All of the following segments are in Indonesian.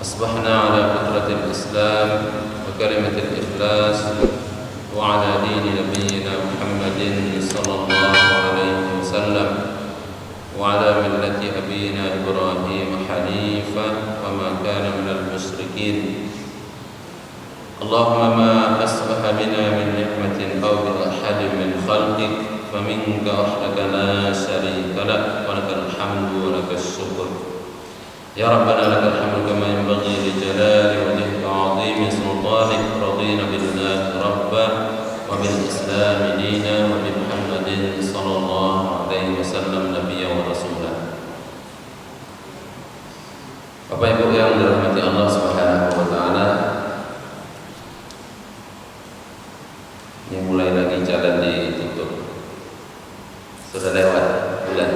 أصبحنا على فطرة الإسلام وكلمة الإخلاص وعلى دين نبينا محمد صلى الله عليه وسلم وعلى ملة أبينا إبراهيم حنيفا وما كان من المشركين. اللهم ما أصبح بنا من نعمة أو بأحد من خلقك فمنك وحدك لا شريك لك ولك الحمد ولك الشكر. يا ربنا لك الحمد كما ينبغي لجلال وجهك وعظيم سلطانك. رضينا بالله ربا وبالإسلام دينا وبمحمد صلى الله عليه وسلم نبيا ورسولا. Bapak Ibu yang dirahmati Allah Subhanahu wa taala, yang mulai lagi jalan ditutup. Sudah lewat bulan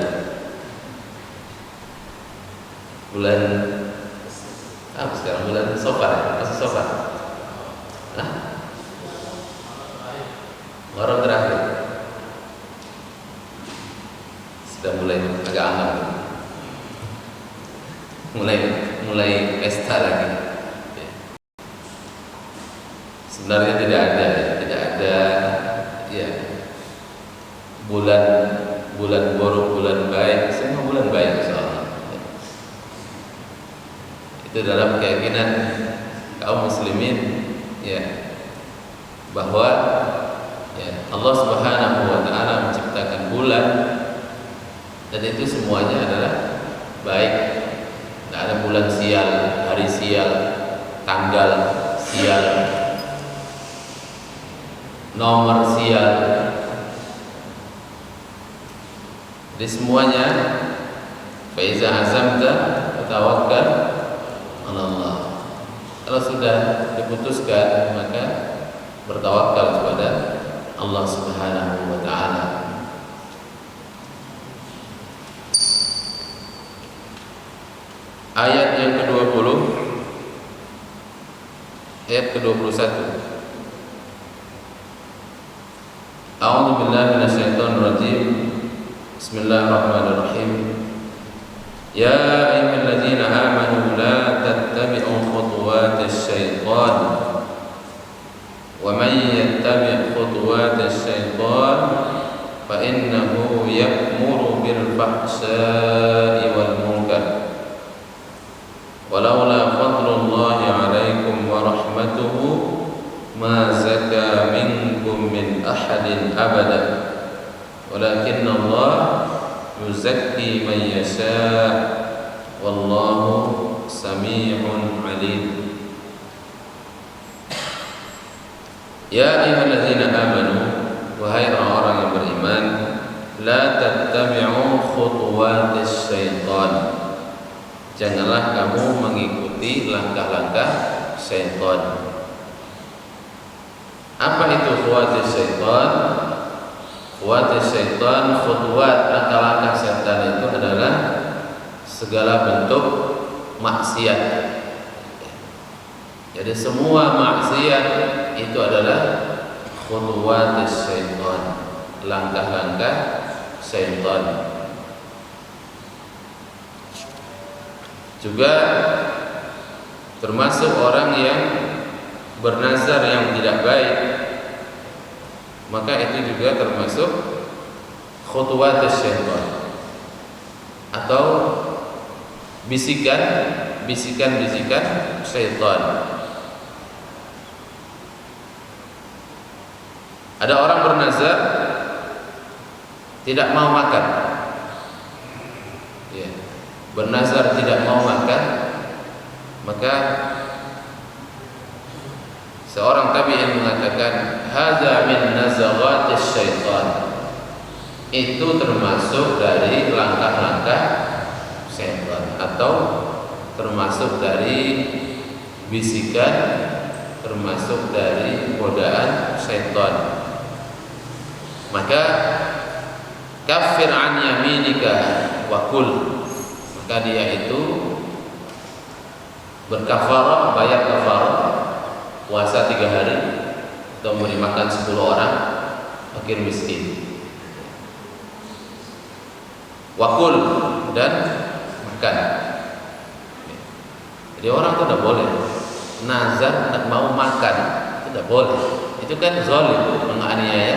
sekarang bulan Safar ya? Masih Safar? Muharram terakhir. Sudah mulai agak hangat. Mulai pesta lagi. Sebenarnya tidak ada ya bulan buruk, bulan baik, semua bulan baik insyaallah. Itu dalam keyakinan kaum muslimin ya, bahwa ya Allah Subhanahu wa taala menciptakan bulan dan itu semuanya adalah baik. Tidak ada bulan sial, hari sial, tanggal sial, nomor sial. Jadi semuanya faiza azamta tawakkal ala Allah. Kalau sudah diputuskan maka bertawakal kepada Allah Subhanahu wa taala. Ayat yang ke-20, ayat ke-21. A'udzu billahi minasyaitonir rajim. Bismillahirrahmanirrahim. Ya ayyuhalladzina amanu la tattabi'u khutuwatis syaitan. Wa man yattabi' khutuwatis syaitan fa innahu ya'muru bil fahsya'i wal munkar. Walaula fadlullahi 'alaikum wa rahmatuhu ma zaka minkum min ahadin abada walakinna Allah yuzakki man yasha wallahu sami'un 'alim. Ya ayyuhalladzina amanu, wahai orang-orang yang beriman, la tattabi'u khutuwatis syaitan. Janganlah kamu mengikuti langkah-langkah syaitan. Apa itu khutuwatis syaitan? Khutuwatis syaitan, khutuwat, langkah-langkah syaitan itu adalah segala bentuk maksiat. Jadi semua maksiat itu adalah khutuwatis syaitan, langkah-langkah syaitan. Juga termasuk orang yang bernazar yang tidak baik, maka itu juga termasuk khutuwatis syaitan atau bisikan syaitan. Ada orang bernazar tidak mau makan, ya, bernazar tidak mau makan, maka seorang tabi'in mengatakan hadza min nazaghatis syaitan. Itu termasuk dari langkah-langkah syaitan atau termasuk dari bisikan, termasuk dari godaan syaitan. Maka kafir an yaminika wa kul, maka dia itu berkafarah, bayar kafarah, puasa 3 hari atau memberi makan 10 orang fakir miskin. Wakul dan makan. Jadi orang itu tidak boleh nazar tidak mau makan, tidak boleh. Itu kan zalim, menganiaya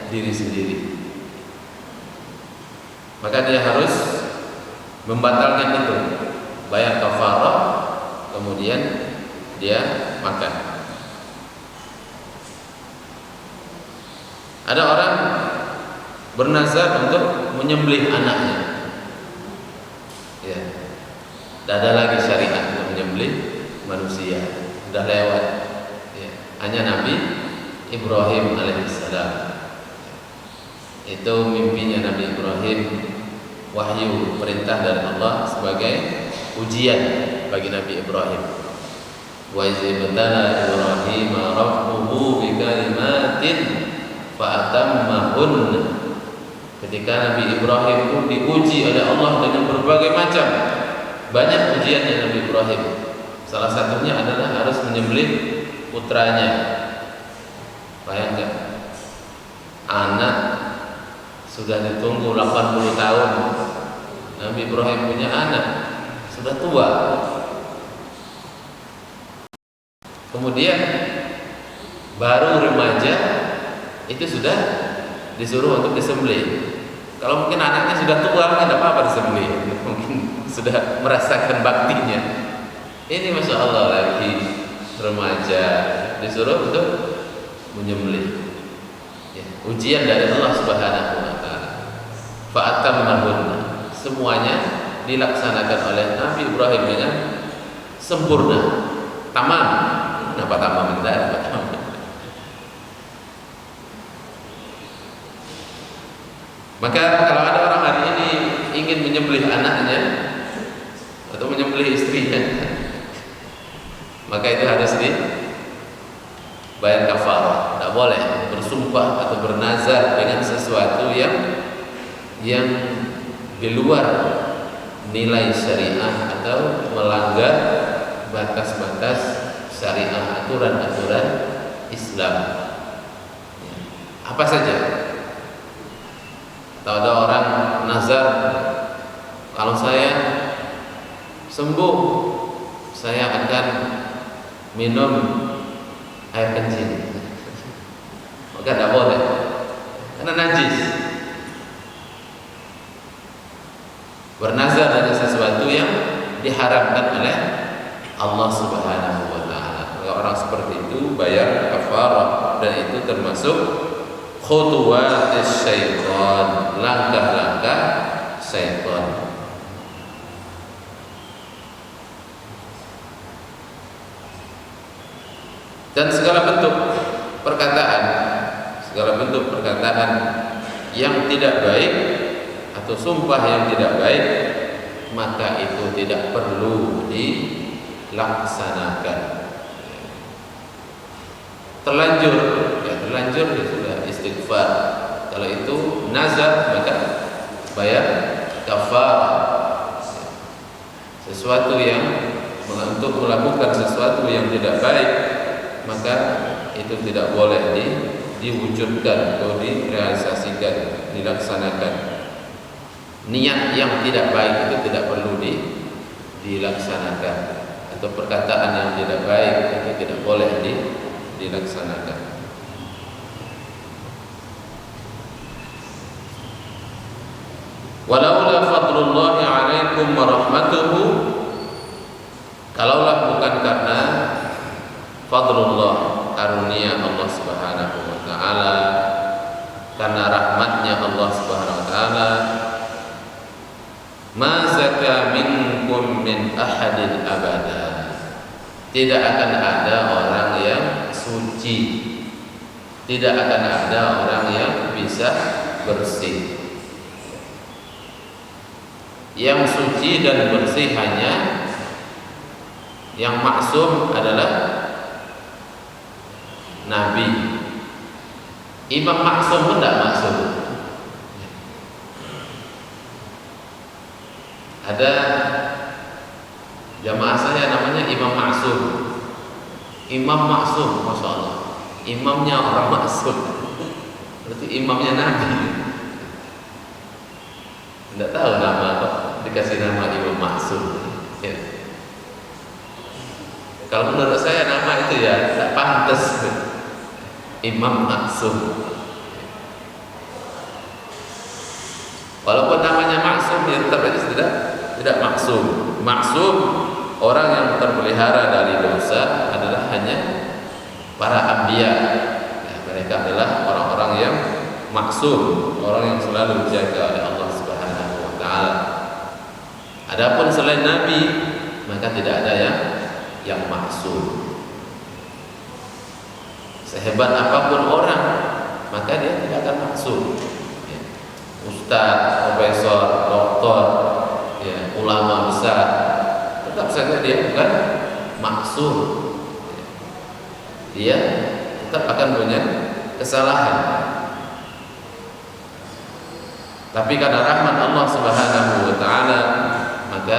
diri sendiri. Maka dia harus membatalkan itu, bayar kafarah, kemudian dia makan. Ada orang bernazar untuk menyembelih anaknya, ya, tidak ada lagi syariat untuk menyembelih manusia, sudah lewat, ya. Hanya Nabi Ibrahim alaihissalam. Itu mimpinya Nabi Ibrahim, wahyu perintah dari Allah sebagai ujian bagi Nabi Ibrahim. Wa iz ibtala Ibrahim rabbuhu bi kalimatin fa atammahun. Ketika Nabi Ibrahim pun diuji oleh Allah dengan berbagai macam, banyak ujiannya Nabi Ibrahim. Salah satunya adalah harus menyembelih putranya. Bayangkan, anak sudah ditunggu 80 tahun. Nabi Ibrahim punya anak, sudah tua. Kemudian baru remaja itu sudah disuruh untuk disembelih. Kalau mungkin anaknya sudah tua, tidak apa-apa disembelih. Mungkin sudah merasakan baktinya. Ini Masya Allah lagi remaja disuruh untuk menyembelih. Ya, ujian dari Allah Subhanahu wa taala. Fa'atammahunna. Semuanya dilaksanakan oleh Nabi Ibrahim dengan sempurna. Tamam. Kenapa tamam? Tidak. Maka kalau ada orang hari ini ingin menyembelih anaknya atau menyembelih istrinya, maka itu harus dibayar kafarah. Tidak boleh bersumpah atau bernazar dengan sesuatu yang di luar nilai syariah atau melanggar batas-batas syariah, aturan-aturan Islam. Apa saja? Atau ada orang nazar, kalau saya sembuh, saya akan minum air kencing. Maka tidak boleh, karena najis. Bernazar dengan sesuatu yang diharamkan oleh Allah Subhanahu wa taala. Maka orang seperti itu bayar kafarah, dan itu termasuk khutuwatis syaitan, langkah-langkah syaitan. Dan segala bentuk perkataan yang tidak baik atau sumpah yang tidak baik, maka itu tidak perlu dilaksanakan. Terlanjur ya sudah istighfar. Kalau itu nazar, maka bayar kafarah. Sesuatu yang untuk melakukan sesuatu yang tidak baik, maka itu tidak boleh diwujudkan atau direalisasikan, dilaksanakan. Niat yang tidak baik itu tidak perlu dilaksanakan, atau perkataan yang tidak baik itu tidak boleh dilaksanakan. Walaula fadlullahi 'alaikum wa rahmatuhu, kalaulah bukan karena fadlullah, karunia Allah Subhanahu wa taala, karena rahmatnya Allah Subhanahu wa taala, ma zaka minkum min ahadin abada, tidak akan ada orang yang suci, tidak akan ada orang yang bisa bersih. Yang suci dan bersih hanya yang maksum adalah Nabi. Imam maksum pun tidak maksum. Ada jamaah saya namanya Imam Maksum. Imam Maksum, Masya Allah, imamnya orang maksum, berarti imamnya Nabi. Tidak tahu nama kok dikasih nama Imam Maksum, ya. Kalau menurut saya nama itu ya tidak pantas, Imam Maksum. Walaupun namanya maksum, ya tetap itu tidak maksum. Maksum orang yang terpelihara dari dosa adalah hanya para anbiya. Ya, mereka adalah orang-orang yang maksum, orang yang selalu dijaga oleh Allah Subhanahu wa taala. Adapun selain nabi, maka tidak ada yang maksum. Sehebat apapun orang, maka dia tidak akan maksum. Ya. Ustaz, profesor, doktor, ya, ulama besar, tetap saja dia bukan maksum. Dia tetap akan punya kesalahan. Tapi karena rahmat Allah Subhanahu wa taala, maka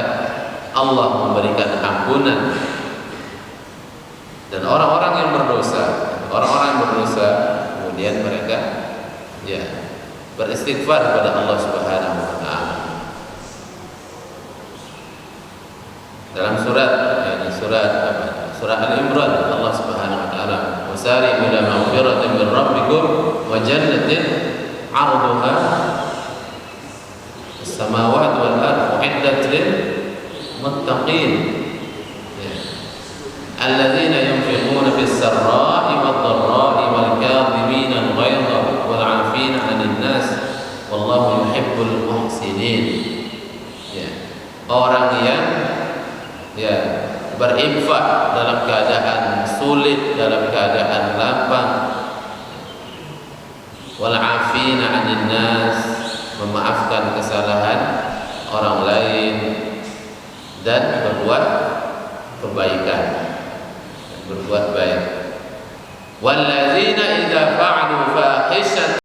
Allah memberikan ampunan. Dan orang-orang yang berdosa, kemudian mereka beristighfar kepada Allah Subhanahu wa taala. Dalam surah Al-Imran, Allah Subhanahu wa taala, "Wasari'u ila maghfiratin min rabbikum wa jannatin 'arduha as-samawati wal ardu u'iddat lil muttaqin alladzina yunfiquna fis sarra'i wad dharra'i wal kadhibina al-ghayza wal 'afina 'anil nas wallahu yuhibbul muhsinin." Orang yang berinfak dalam keadaan sulit, dalam keadaan lapang, wal 'afina 'anil nas, memaafkan kesalahan orang lain dan berbuat kebaikan, berbuat baik. Walladzina idza fa'alu fahishatan